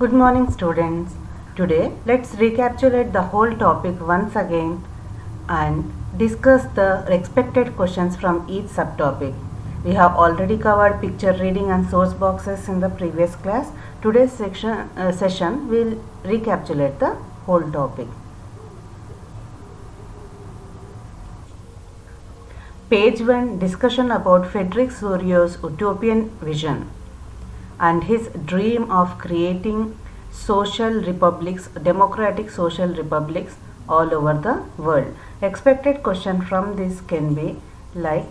Good morning, students. Today, let's recapitulate the whole topic once again and discuss the expected questions from each subtopic. We have already covered picture reading and source boxes in the previous class. Today's session will recapitulate the whole topic. Page 1, discussion about Frederick Sorio's utopian vision and his dream of creating social republics, democratic social republics all over the world. Expected question from this can be like,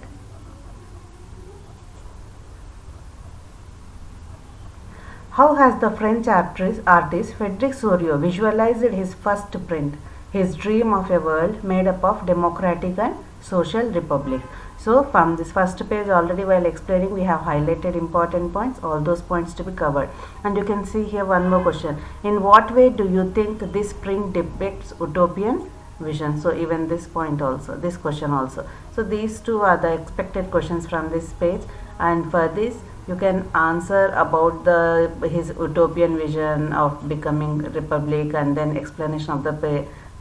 how has the French artist Frederick Sorio visualized his first print, his dream of a world made up of democratic and social republic? So from this first page already while explaining we have highlighted important points, all those points to be covered. And you can see here one more question. In what way do you think this print depicts utopian vision? So even this point also, this question also. So these two are the expected questions from this page, and for this you can answer about his utopian vision of becoming republic, and then explanation of the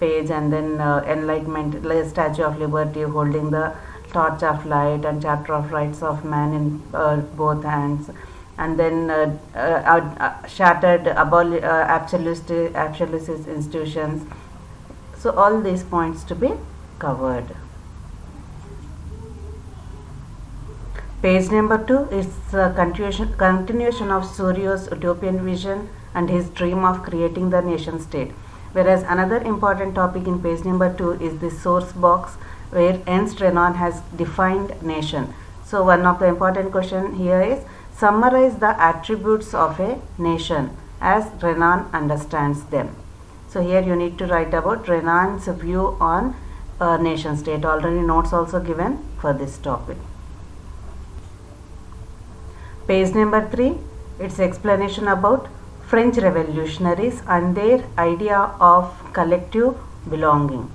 page, and then enlightenment, like Statue of Liberty holding the torch of light and Charter of Rights of Man in both hands, and then shattered absolutist institutions. So all these points to be covered. Page number 2 is a continuation of Sorio's utopian vision and his dream of creating the nation state. Whereas another important topic in page number 2 is the source box, where Ernst Renan has defined nation. So one of the important question here is, summarize the attributes of a nation as Renan understands them. So here you need to write about Renan's view on a nation state. Already notes also given for this topic. Page number 3, it's explanation about French revolutionaries and their idea of collective belonging.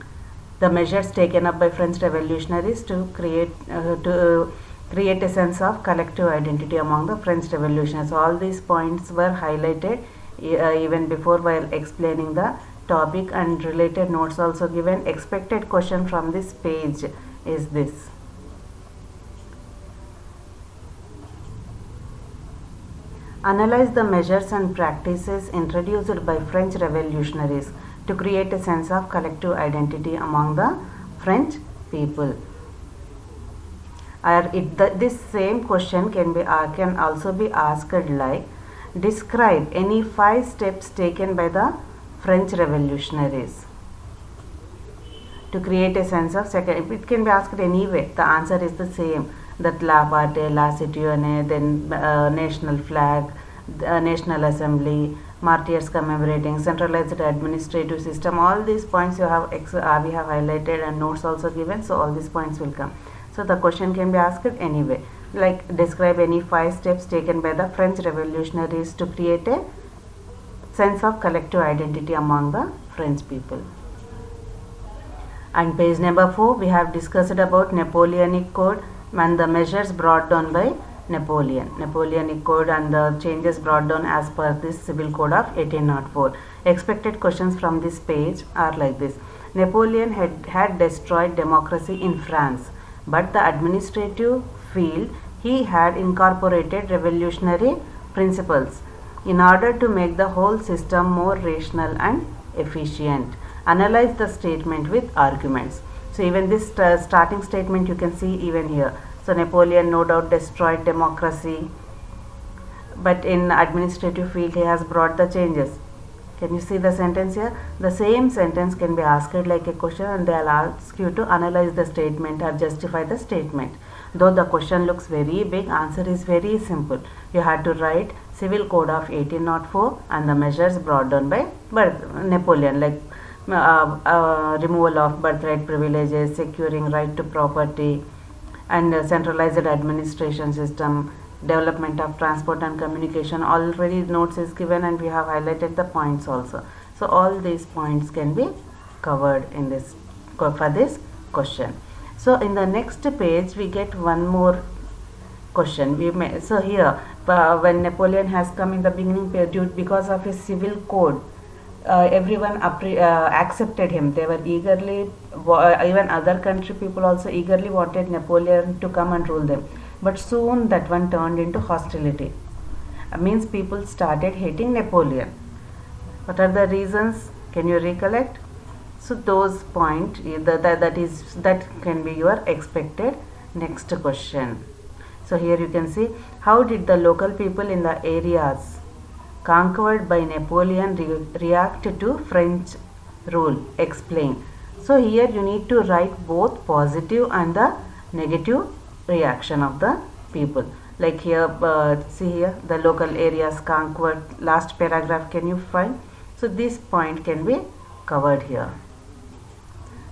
The measures taken up by French revolutionaries to create a sense of collective identity among the French revolutionaries. All these points were highlighted even before while explaining the topic, and related notes also given. Expected question from this page is this. Analyze the measures and practices introduced by French revolutionaries to create a sense of collective identity among the French people. This same question can also be asked like, describe any 5 steps taken by the French revolutionaries to create a sense of it can be asked anyway. The answer is the same, that La Parte, La Citoyenne, then national flag, National Assembly, martyrs commemorating, centralized administrative system. All these points we have highlighted and notes also given. So all these points will come. So the question can be asked anyway, like describe any 5 steps taken by the French revolutionaries to create a sense of collective identity among the French people. And page number 4, we have discussed about Napoleonic Code and the measures brought down by Napoleonic Code and the changes brought down as per this Civil Code of 1804. Expected questions from this page are like this. Napoleon had destroyed democracy in France, but the administrative field he had incorporated revolutionary principles in order to make the whole system more rational and efficient. Analyze the statement with arguments. So even this starting statement you can see even here. So Napoleon no doubt destroyed democracy, but in administrative field he has brought the changes. Can you see the sentence here? The same sentence can be asked like a question, and they will ask you to analyze the statement or justify the statement. Though the question looks very big, answer is very simple. You had to write Civil Code of 1804 and the measures brought down by Napoleon, like removal of birthright privileges, securing right to property, and centralized administration system, development of transport and communication. Already notes is given and we have highlighted the points also. So all these points can be covered in this for this question. So in the next page we get one more question. So here when Napoleon has come in the beginning, because of his civil code, everyone accepted him. They were eagerly, even other country people also eagerly wanted Napoleon to come and rule them. But soon that one turned into hostility. Means people started hating Napoleon. What are the reasons? Can you recollect? So those point that can be your expected next question. So here you can see, how did the local people in the areas conquered by Napoleon react to French rule? Explain. So here you need to write both positive and the negative reaction of the people. Like here, see here, the local areas conquered, last paragraph, can you find? So this point can be covered here.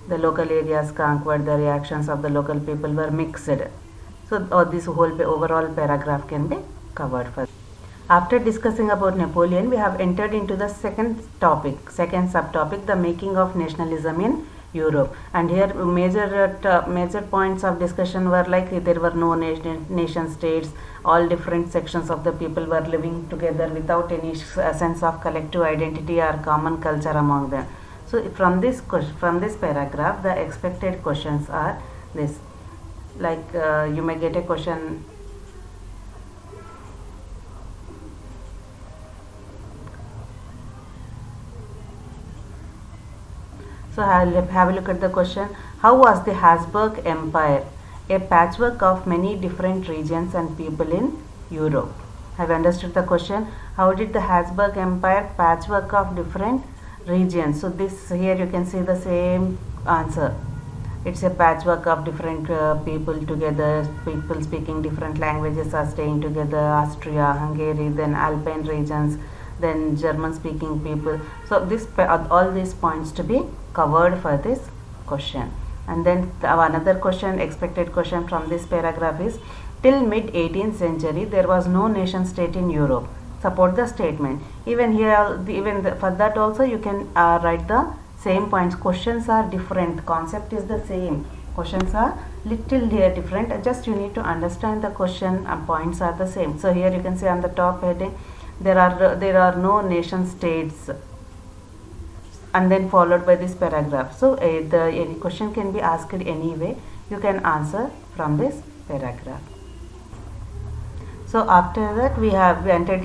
The local areas conquered, the reactions of the local people were mixed. So this whole overall paragraph can be covered first. After discussing about Napoleon, we have entered into the second subtopic, the making of nationalism in Europe. And here major points of discussion were like there were no nation states, all different sections of the people were living together without any sense of collective identity or common culture among them. So from this paragraph, the expected questions are this. Like you may get a question. So have a look at the question. How was the Habsburg Empire a patchwork of many different regions and people in Europe? Have you understood the question? How did the Habsburg Empire patchwork of different regions? So this here you can see the same answer. It's a patchwork of different people together. People speaking different languages are staying together. Austria, Hungary, then Alpine regions, then German speaking people. So this all these points to be covered for this question. And then another question, expected question from this paragraph is, till mid 18th century there was no nation state in Europe. Support the statement. Even here, for that also you can write the same points. Questions are different, the concept is the same, questions are little different, just you need to understand the question and points are the same. So here you can see on the top heading, there are no nation states, and then followed by this paragraph. So any question can be asked anyway, you can answer from this paragraph. So after that we have entered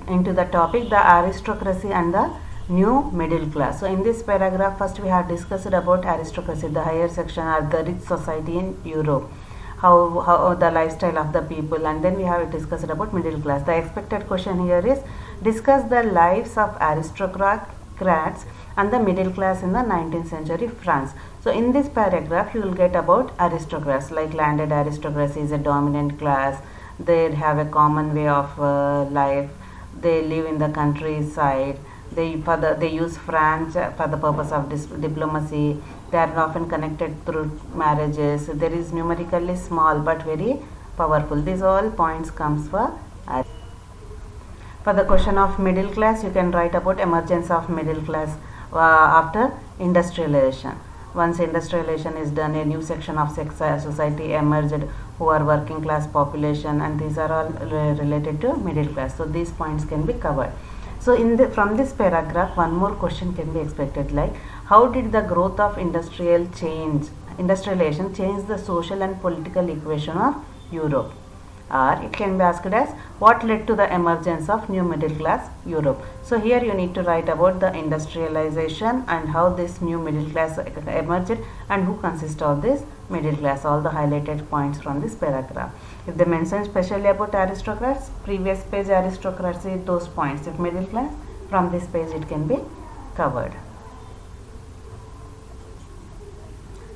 into the topic, the aristocracy and the new middle class. So in this paragraph, first we have discussed about aristocracy, the higher section or the rich society in Europe, how the lifestyle of the people, and then we have discussed about middle class. The expected question here is, discuss the lives of aristocrats and the middle class in the 19th century France. So in this paragraph you will get about aristocrats, like landed aristocracy is a dominant class, they have a common way of life, they live in the countryside, they use French for the purpose of diplomacy, they are often connected through marriages, there is numerically small but very powerful. These all points comes for the question of middle class. You can write about emergence of middle class after industrialization. Once industrialization is done, a new section of society emerged who are working class population, and these are all related to middle class. So these points can be covered. So from this paragraph, one more question can be expected, like, how did the growth of industrialization change the social and political equation of Europe? Or it can be asked as, what led to the emergence of new middle class Europe? So here you need to write about the industrialization and how this new middle class emerged and who consists of this middle class, all the highlighted points from this paragraph. If they mention specially about aristocrats, previous page aristocracy, those points. If middle class, from this page it can be covered.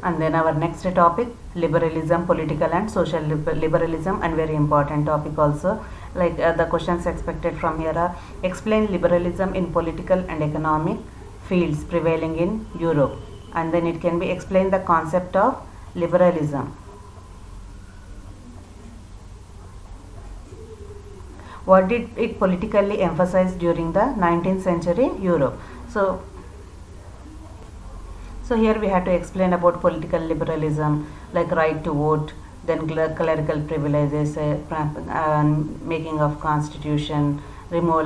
And then our next topic, liberalism, political and social liberalism, and very important topic also. Like the questions expected from here are, explain liberalism in political and economic fields prevailing in Europe. And then it can be explain the concept of liberalism. What did it politically emphasize during the 19th century Europe? So here we have to explain about political liberalism, like right to vote, then clerical privileges, making of constitution, removal.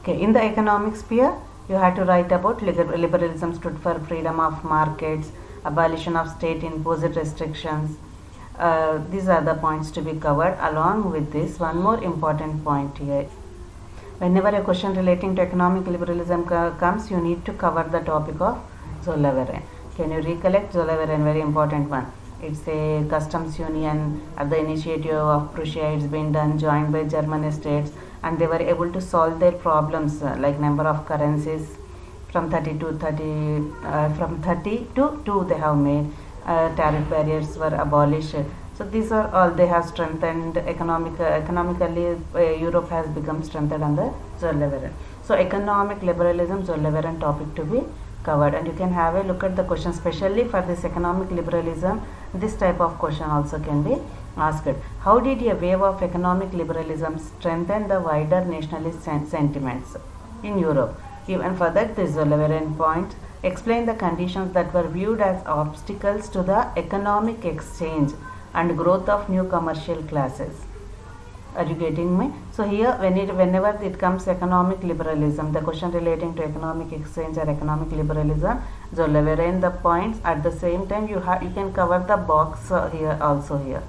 Okay, in the economic sphere, you had to write about liberalism stood for freedom of markets, abolition of state-imposed restrictions. These are the points to be covered. Along with this, one more important point here. Whenever a question relating to economic liberalism comes, you need to cover the topic of Zollverein. Can you recollect Zollverein? Very important one. It's a customs union at the initiative of Prussia. It's been done, joined by German states, and they were able to solve their problems like number of currencies from 30 to 2 they have made. Tariff barriers were abolished. So these are all they have strengthened economically. Europe has become strengthened under Zollverein. So economic liberalism, Zollverein topic to be covered, and you can have a look at the question, especially for this economic liberalism. This type of question also can be asked. How did a wave of economic liberalism strengthen the wider nationalist sentiments in Europe? Even further, this Zollverein point explain the conditions that were viewed as obstacles to the economic exchange and growth of new commercial classes. Are you getting me? So here, whenever it comes economic liberalism, the question relating to economic exchange or economic liberalism, Zollverein the points. At the same time, you can cover the box here also here.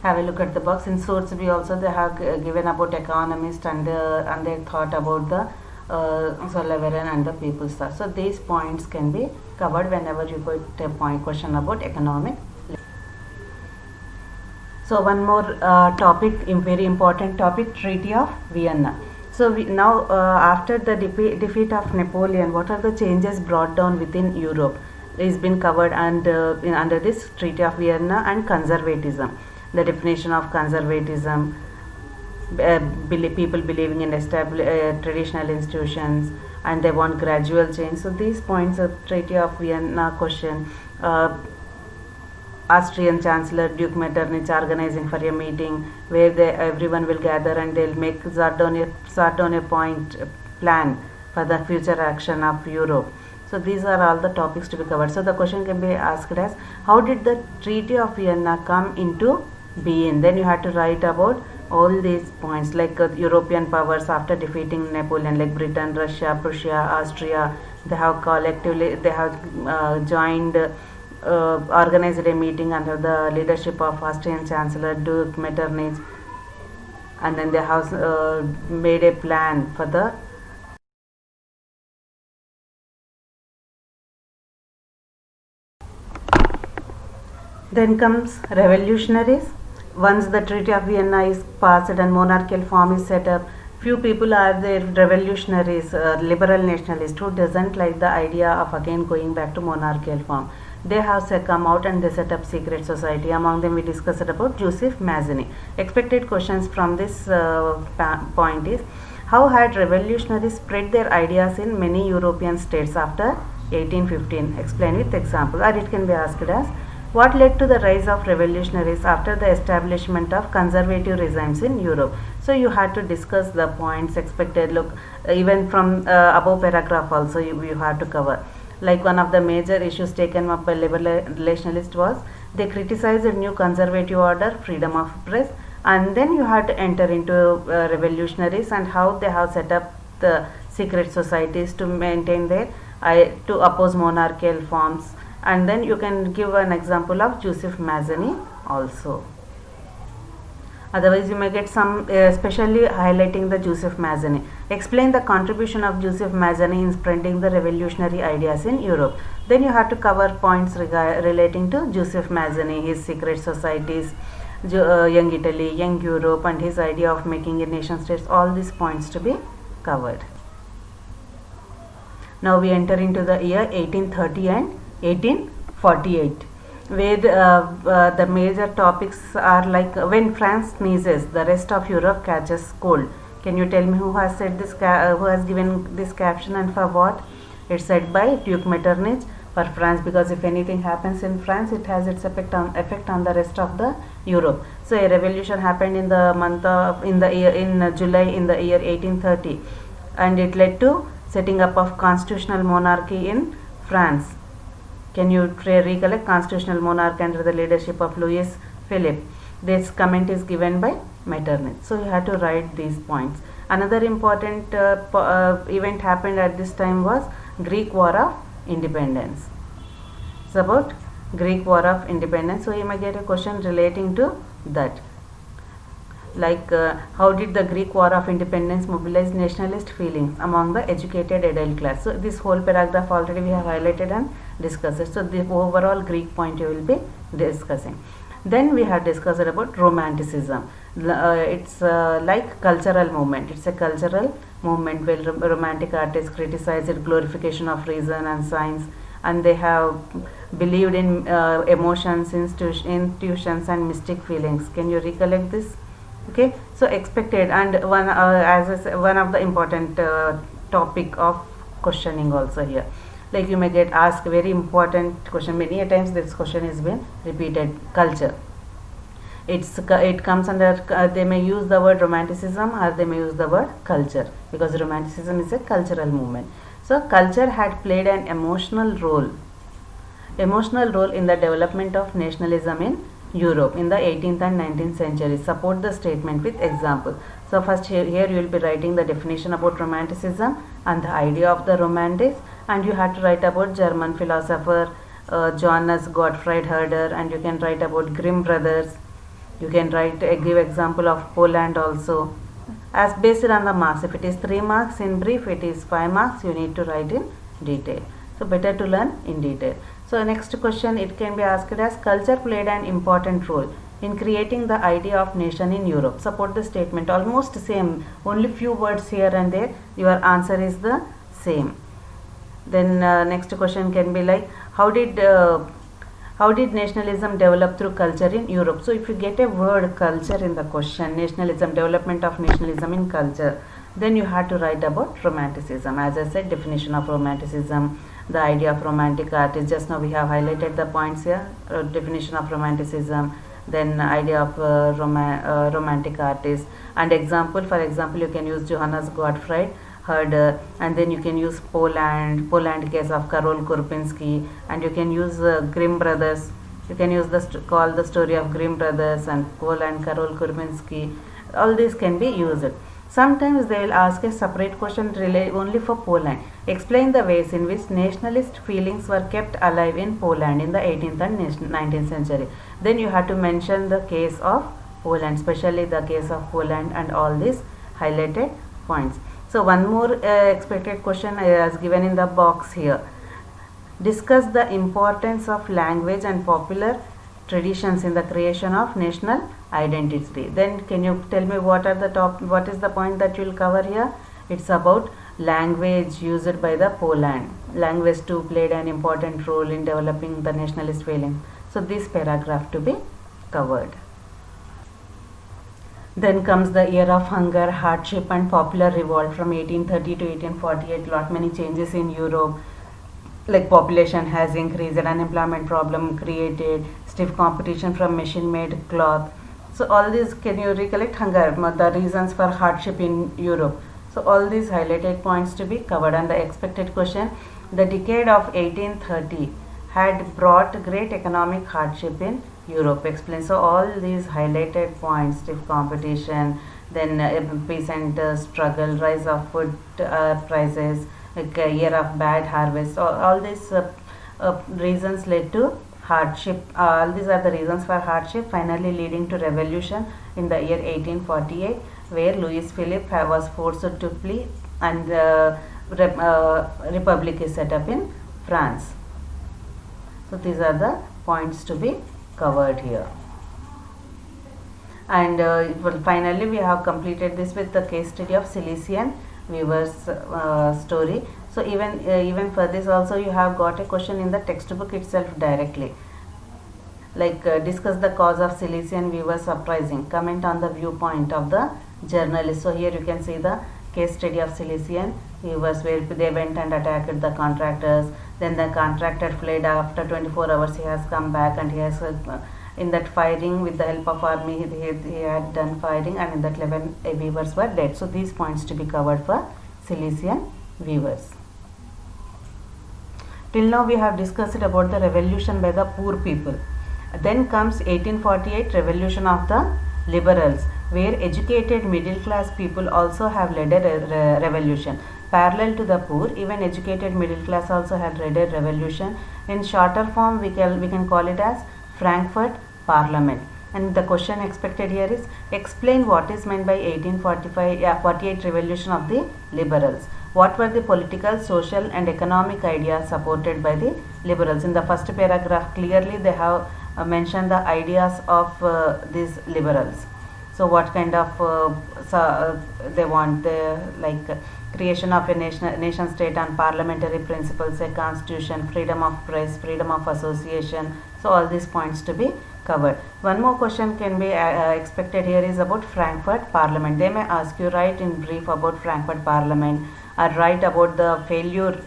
Have a look at the box. In source B also they have given about economists and they thought about the Zollverein and the People's Thought. So these points can be covered whenever you put a question about economic. So one more topic, very important topic, Treaty of Vienna. So now after the defeat of Napoleon, what are the changes brought down within Europe? It's been covered and under this Treaty of Vienna. And conservatism, the definition of conservatism, people believing in traditional institutions and they want gradual change. So these points of Treaty of Vienna question. Austrian Chancellor Duke Metternich organizing for a meeting where everyone will gather and they'll make start on a point plan for the future action of Europe. So these are all the topics to be covered. So the question can be asked as, how did the Treaty of Vienna come into being? Then you have to write about all these points like European powers after defeating Napoleon, like Britain, Russia, Prussia, Austria. They have collectively joined. Organized a meeting under the leadership of Austrian Chancellor Duke Metternich, and then they have made a plan for the then comes revolutionaries. Once the Treaty of Vienna is passed and monarchical form is set up, few people are the revolutionaries, liberal nationalists who doesn't like the idea of again going back to monarchical form. They have come out and they set up secret society. Among them we discussed about Joseph Mazzini. Expected questions from this point is, how had revolutionaries spread their ideas in many European states after 1815? Explain with example. Or it can be asked as, what led to the rise of revolutionaries after the establishment of conservative regimes in Europe? So you had to discuss the points expected. Look, even from above paragraph also you had to cover. Like one of the major issues taken up by liberal nationalists was they criticized the new conservative order, freedom of press, and then you had to enter into revolutionaries and how they have set up the secret societies to maintain their to oppose monarchical forms. And then you can give an example of Joseph Mazzini also. Otherwise you may get some especially highlighting the Joseph Mazzini. Explain the contribution of Joseph Mazzini in spreading the revolutionary ideas in Europe. Then you have to cover points relating to Joseph Mazzini, his secret societies, Young Italy, Young Europe, and his idea of making a nation states. All these points to be covered. Now we enter into the year 1830 and 1848. Where the major topics are like, when France sneezes, the rest of Europe catches cold. Can you tell me who has said this? Who has given this caption and for what? It's said by Duke Metternich for France, because if anything happens in France, it has its effect on the rest of the Europe. So a revolution happened in the July in the year 1830, and it led to setting up of constitutional monarchy in France. Can you recollect? Constitutional monarch under the leadership of Louis Philippe. This comment is given by Metternich. So you have to write these points. Another important event happened at this time was Greek War of Independence. It's about Greek War of Independence. So you may get a question relating to that. Like how did the Greek War of Independence mobilize nationalist feelings among the educated adult class? So this whole paragraph already we have highlighted and discussed. So the overall Greek point you will be discussing. Then we have discussed about Romanticism. It's like cultural movement. It's a cultural movement where romantic artists criticized glorification of reason and science, and they have believed in emotions, intuitions and mystic feelings. Can you recollect this? Okay, so expected, and one one of the important topic of questioning also here. Like you may get asked very important question. Many a times this question has been repeated. Culture. It comes under they may use the word Romanticism or they may use the word culture, because Romanticism is a cultural movement. So culture had played an emotional role in the development of nationalism in Europe in the 18th and 19th century. Support the statement with example. So first here you will be writing the definition about Romanticism and the idea of the Romantics, and you have to write about German philosopher Johannes Gottfried Herder, and you can write about Grimm brothers. You can give example of Poland also. As based on the marks, if it is 3 marks in brief, it is 5 marks, you need to write in detail. So better to learn in detail. So next question, it can be asked as culture played an important role in creating the idea of nation in Europe. Support the statement. Almost same, only few words here and there. Your answer is the same. Then next question can be like, how did nationalism develop through culture in Europe? So if you get a word culture in the question, nationalism, development of nationalism in culture, then you have to write about Romanticism. As I said, definition of Romanticism, the idea of romantic art is just now we have highlighted the points here. Definition of Romanticism, then idea of romantic artist, and example. For example, you can use Johannes Gottfried Herder, and then you can use Poland case of Karol Kurpinski, and you can use Grimm brothers. You can use call the story of Grimm brothers and Poland, Karol Kurpinski. All these can be used. Sometimes they will ask a separate question only for Poland. Explain the ways in which nationalist feelings were kept alive in Poland in the 18th and 19th century. Then you have to mention the case of Poland, especially the case of Poland and all these highlighted points. So one more expected question is given in the box here. Discuss the importance of language and popular traditions in the creation of national identity. Then can you tell me what is the point that you will cover here? It's about language used by the Poland. Language too played an important role in developing the nationalist feeling. So this paragraph to be covered. Then comes the year of hunger, hardship and popular revolt from 1830 to 1848. Lot many changes in Europe, like population has increased, unemployment problem created, stiff competition from machine made cloth. So all these, can you recollect hunger, the reasons for hardship in Europe? So all these highlighted points to be covered. And the expected question, the decade of 1830 had brought great economic hardship in Europe. Explain. So all these highlighted points, stiff competition, then peasant struggle, rise of food prices, like a year of bad harvest. All these reasons led to hardship. All these are the reasons for hardship, finally leading to revolution in the year 1848, where Louis Philippe was forced to flee, and republic is set up in France. So these are the points to be covered here. And finally we have completed this with the case study of Silesian weavers story. So even for this also you have got a question in the textbook itself directly, like discuss the cause of Silesian weavers uprising, comment on the viewpoint of the journalist. So here you can see the case study of Silesian weavers, where they went and attacked the contractors. Then the contractor fled. After 24 hours he has come back, and he has in that firing with the help of army he had done firing, and in that 11 weavers were dead. So these points to be covered for Silesian weavers. Till now we have discussed about the revolution by the poor people. Then comes 1848 revolution of the liberals, where educated middle class people also have led a revolution. Parallel to the poor, even educated middle class also had led a revolution. In shorter form, we can call it as Frankfurt Parliament. And the question expected here is, explain what is meant by 1848 revolution of the liberals. What were the political, social and economic ideas supported by the liberals? In the first paragraph, clearly they have mentioned the ideas of these liberals. So what kind of they want, like creation of a nation state on parliamentary principles, a constitution, freedom of press, freedom of association. So all these points to be covered. One more question can be expected here is about Frankfurt Parliament. They may ask you, write in brief about Frankfurt Parliament, or write about the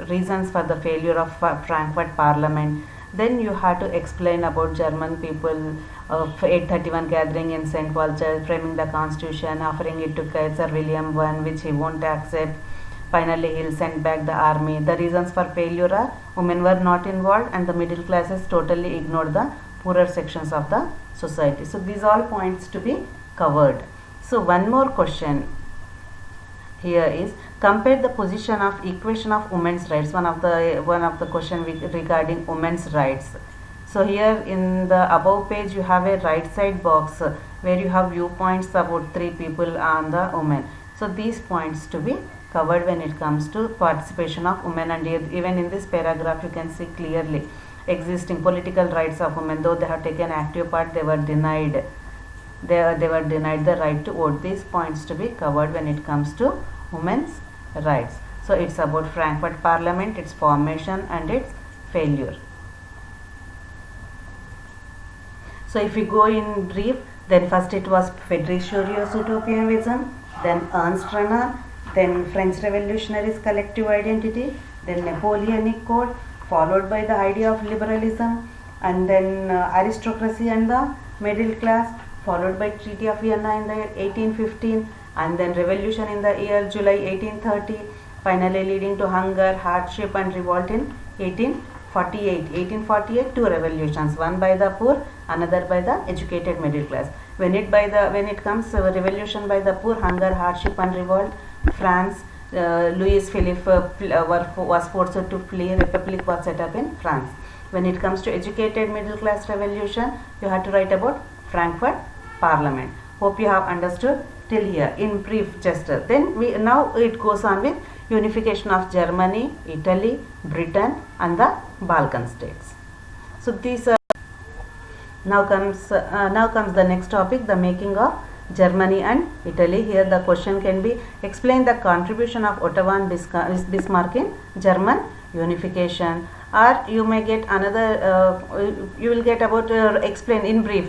reasons for the failure of Frankfurt Parliament. Then you have to explain about German people 831 gathering in St. Paul Church, framing the constitution, offering it to Kaiser William I, which he won't accept. Finally, he'll send back the army. The reasons for failure are women were not involved and the middle classes totally ignored the poorer sections of the society. So these all points to be covered. So one more question here is, compare the position of equation of women's rights. One of the question regarding women's rights. So here in the above page you have a right side box where you have viewpoints about 3 people on the women. So these points to be covered when it comes to participation of women, and even in this paragraph you can see clearly existing political rights of women. Though they have taken active part, they were denied the right to vote. These points to be covered when it comes to women's rights. So it's about Frankfurt Parliament, its formation and its failure. So if we go in brief, then first it was Friedrich Schurier's utopianism, then Ernst Renan, then French revolutionaries' collective identity, then Napoleonic Code, followed by the idea of liberalism, and then aristocracy and the middle class, followed by Treaty of Vienna in the 1815, and then revolution in the year July 1830, finally leading to hunger, hardship and revolt in 1848. 2 revolutions, one by the poor, another by the educated middle class. When it comes to revolution by the poor, hunger, hardship and revolt, France, Louis Philippe was forced to flee. Republic was set up in France. When it comes to educated middle class revolution, you have to write about Frankfurt Parliament. Hope you have understood till here in brief. Just then now it goes on with unification of Germany, Italy, Britain and the Balkan states. So these are now comes the next topic, the making of Germany and Italy. Here the question can be, explain the contribution of Otto von Bismarck in German unification. Or you may get another you will get about explain in brief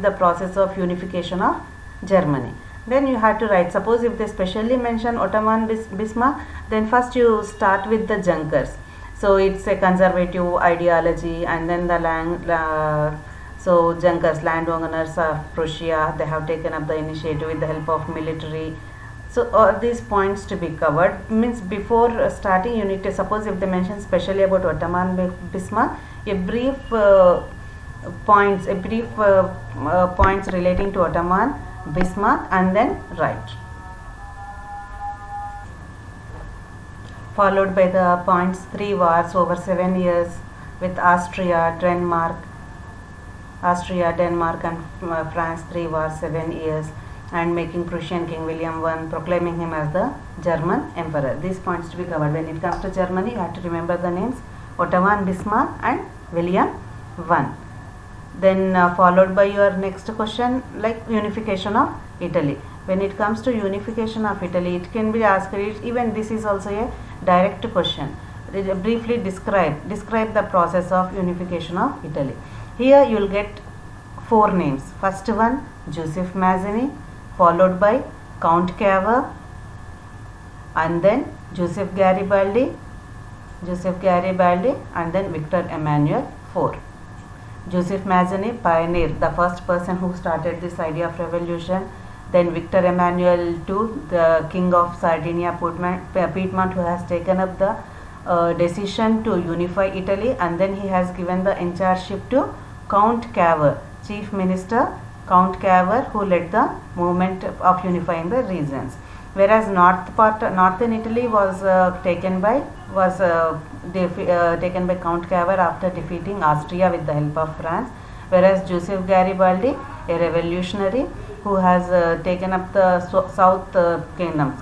the process of unification of Germany. Then you have to write, suppose if they specially mention Otto von Bismarck, then first you start with the Junkers. So it's a conservative ideology, and then so Junkers, landowners of Prussia, they have taken up the initiative with the help of military. So all these points to be covered. Means before starting you need to, suppose if they mention specially about Otto von Bismarck, a brief points relating to Otto von Bismarck, and then write. Followed by the points, 3 wars over 7 years with Austria, Denmark and France, 3 wars, 7 years, and making Prussian King William I, proclaiming him as the German Emperor. These points to be covered. When it comes to Germany, you have to remember the names Otto von Bismarck and William I. Then followed by your next question, like unification of Italy. When it comes to unification of Italy, it can be asked, even this is also a direct question. Briefly describe the process of unification of Italy. Here you will get 4 names. First one, Joseph Mazzini, followed by Count Cavour, and then Joseph Garibaldi, and then Victor Emmanuel IV. Joseph Mazzini, pioneer, the first person who started this idea of revolution. Then Victor Emmanuel II, the king of Sardinia, Piedmont, who has taken up the decision to unify Italy, and then he has given the in chargeship to Count Cavour, chief minister Count Cavour, who led the movement of unifying the regions. Whereas northern Italy was taken by Count Cavour after defeating Austria with the help of France. Whereas Joseph Garibaldi, a revolutionary who has taken up the south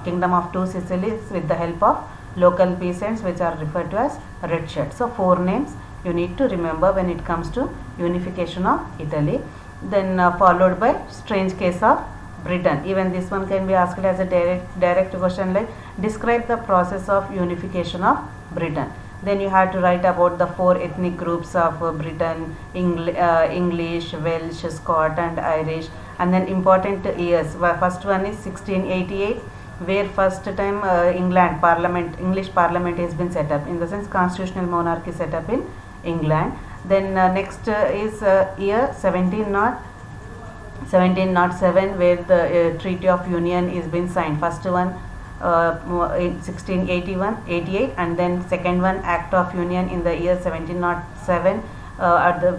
kingdom of two Sicilies with the help of local peasants, which are referred to as red shirts. So 4 names you need to remember when it comes to unification of Italy. Then followed by strange case of Britain. Even this one can be asked as a direct question, like describe the process of unification of Britain. Then you have to write about the 4 ethnic groups of Britain: English, Welsh, Scot and Irish. And then important years. First one is 1688, where first time English parliament has been set up, in the sense constitutional monarchy set up in England. Then next is year 1707, where the Treaty of Union is been signed. First one in 1688, and then second one Act of Union in the year 1707,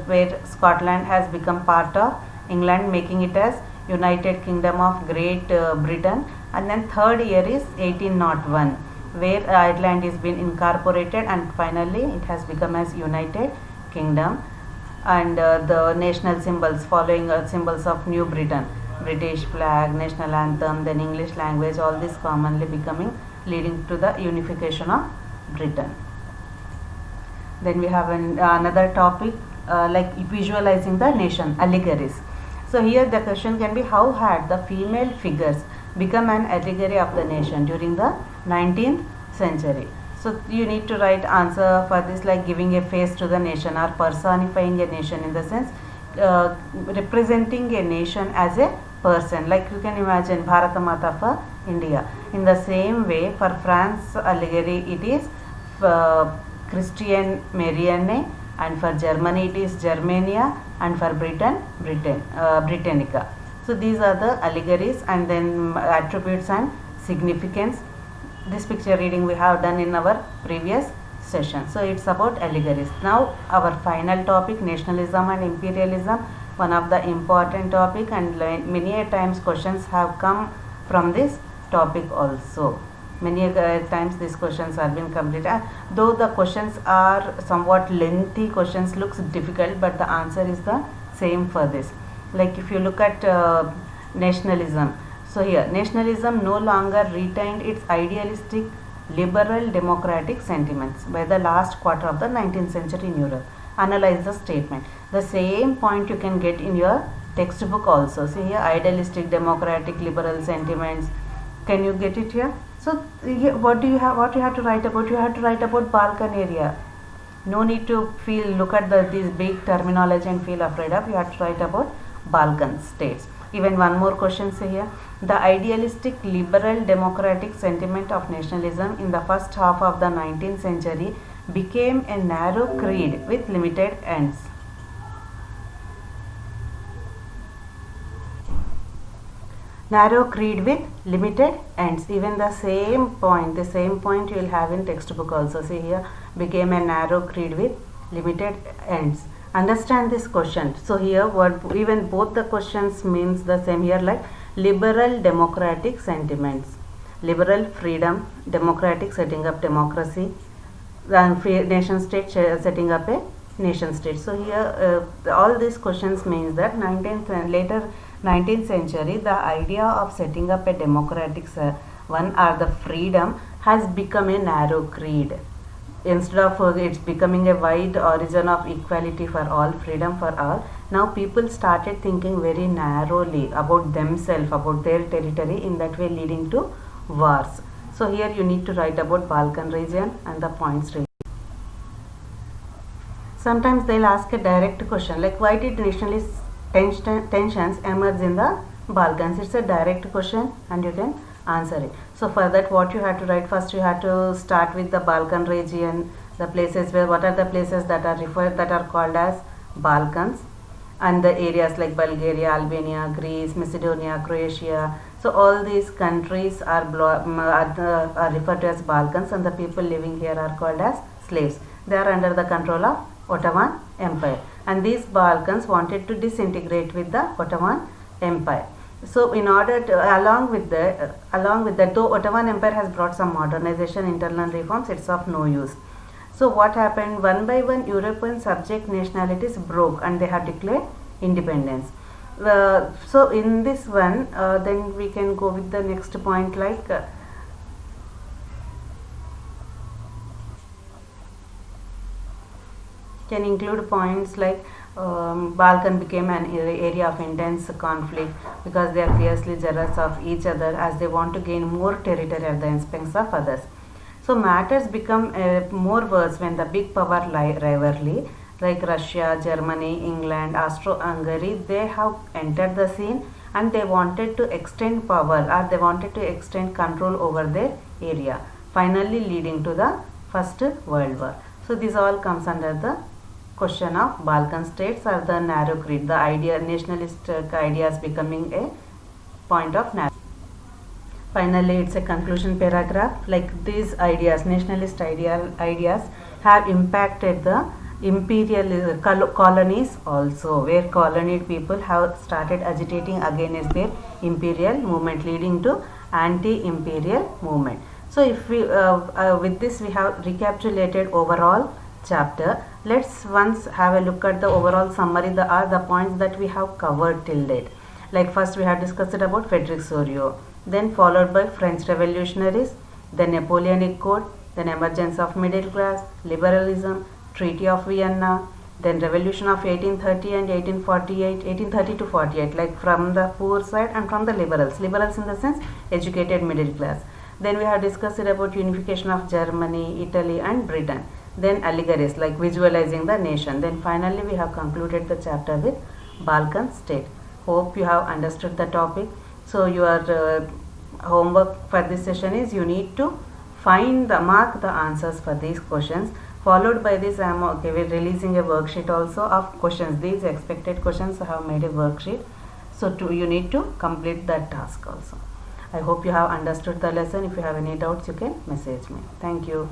where Scotland has become part of England, making it as United Kingdom of Great Britain. And then third year is 1801, where Ireland is been incorporated, and finally it has become as United Kingdom. And the national symbols, following symbols of New Britain: British flag, national anthem, then English language, all this commonly becoming, leading to the unification of Britain. Then we have another topic like visualizing the nation, allegories. So here the question can be, how had the female figures become an allegory of the nation during the 19th century? So you need to write answer for this, like giving a face to the nation or personifying a nation, in the sense representing a nation as a person. Like you can imagine Bharata Mata for India. In the same way, for France allegory it is Christian Marianne, and for Germany it is Germania, and for Britain Britannica. So these are the allegories. And then attributes and significance. This picture reading we have done in our previous session. So it's about allegories. Now our final topic, nationalism and imperialism, one of the important topic, and many a times questions have come from this topic also. Many times these questions have been completed. Though the questions are somewhat lengthy, questions looks difficult, but the answer is the same for this. Like if you look at nationalism. So here, nationalism no longer retained its idealistic liberal democratic sentiments by the last quarter of the 19th century in Europe. Analyze the statement. The same point you can get in your textbook also. See here, idealistic democratic liberal sentiments. Can you get it here? So here, what you have to write about? You have to write about Balkan area. No need to look at this big terminology and feel afraid of. You have to write about Balkan states. Even one more question here. The idealistic liberal democratic sentiment of nationalism in the first half of the 19th century became a narrow creed with limited ends. Narrow creed with limited ends. Even the same point you will have in textbook also. See here, became a narrow creed with limited ends. Understand this question. So here, even both the questions means the same here, like liberal democratic sentiments, liberal freedom, democratic setting up democracy, and nation state setting up a nation state. So here all these questions means that later 19th century, the idea of setting up a democratic one or the freedom has become a narrow creed. Instead of it's becoming a wide origin of equality for all, freedom for all, now people started thinking very narrowly about themselves, about their territory, in that way leading to wars. So here you need to write about Balkan region and the points read. Sometimes they'll ask a direct question like, why did nationalist tensions emerge in the Balkans? It's a direct question and you can answer it. So for that, what you have to write, first you have to start with the Balkan region, the places where, what are the places that are called as Balkans, and the areas like Bulgaria, Albania, Greece, Macedonia, Croatia, So all these countries are referred to as Balkans, and the people living here are called as slaves. They are under the control of Ottoman Empire, and these Balkans wanted to disintegrate with the Ottoman Empire. So in order to, along with that, though Ottoman Empire has brought some modernization, internal reforms, it's of no use. So what happened? One by one, European subject nationalities broke and they have declared independence. So in this one, then we can go with the next point, like can include points like Balkan became an area of intense conflict because they are fiercely jealous of each other as they want to gain more territory at the expense of others. So matters become more worse when the big power rivalry like Russia, Germany, England, Austro-Hungary, they have entered the scene and they wanted to extend power, or they wanted to extend control over their area, finally leading to the First World War. So this all comes under the question of Balkan states or the narrow creed, the idea, nationalist ideas becoming a point of narrow. Finally, it's a conclusion paragraph. Like these ideas, nationalist ideas have impacted the imperial colonies also, where colonied people have started agitating against their imperial movement, leading to anti-imperial movement. So if we with this we have recapitulated overall chapter. Let's once have a look at the overall summary, the points that we have covered till date. Like first we have discussed about Frederick Sorio, then followed by French revolutionaries, the Napoleonic Code, then emergence of middle class, liberalism, Treaty of Vienna, then revolution of 1830 and 1830 to 48, like from the poor side and from the liberals in the sense educated middle class. Then we have discussed about unification of Germany, Italy and Britain, then allegories like visualizing the nation. Then finally we have concluded the chapter with Balkan state. Hope you have understood the topic. So your homework for this session is you need to mark the answers for these questions. Followed by this, we're releasing a worksheet also of questions. These expected questions I have made a worksheet. So you need to complete that task also. I hope you have understood the lesson. If you have any doubts, you can message me. Thank you.